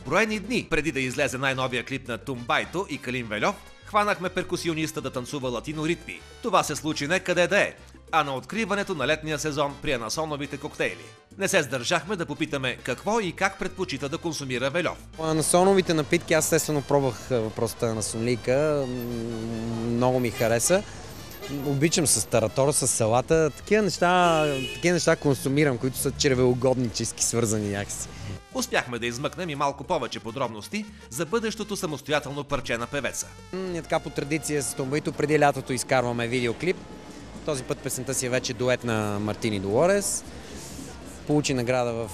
броени дни преди да излезе най-новия клип на Тумбайто и Калин Вельов, хванахме перкусиониста да танцува латино ритми. Това се случи не къде да е, а на откриването на летния сезон при анасоновите коктейли. Не се сдържахме да попитаме какво и как предпочита да консумира Вельов. Анасоновите напитки, аз естествено пробвах въпросата анасонлийка, много ми хареса. Обичам с таратора, с салата, такива неща консумирам, които са червеугоднически свързани някакси. Успяхме да измъкнем и малко повече подробности за бъдещото самостоятелно парче на певеца. Ние така по традиция с Тумбайто преди лятото изкарваме видеоклип. Този път песента си е вече дует на Мартини Долорес. Получи награда в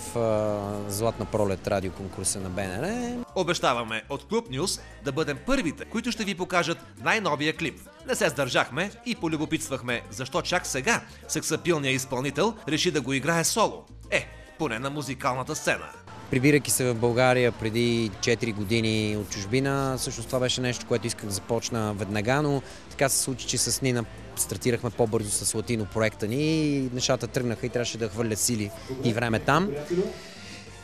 Златна пролет радиоконкурса на БНР. Обещаваме от Клуб Нюз да бъдем първите, които ще ви покажат най-новия клип. Не се сдържахме и полюбопитствахме защо чак сега сексапилният изпълнител реши да го играе соло. Поне на музикалната сцена. Прибирайки се в България преди 4 години от чужбина, всъщност това беше нещо, което исках да започна веднага, но така се случи, че с Нина стартирахме по-бързо с латино проекта ни и нещата тръгнаха и трябваше да хвърля сили и време там.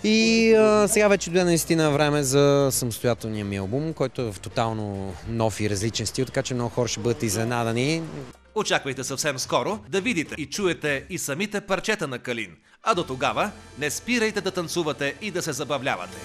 И сега вече дойде наистина време за самостоятелния ми албум, който е в тотално нов и различен стил, така че много хора ще бъдат изненадани. Очаквайте съвсем скоро да видите и чуете и самите парчета на Калин. А до тогава не спирайте да танцувате и да се забавлявате.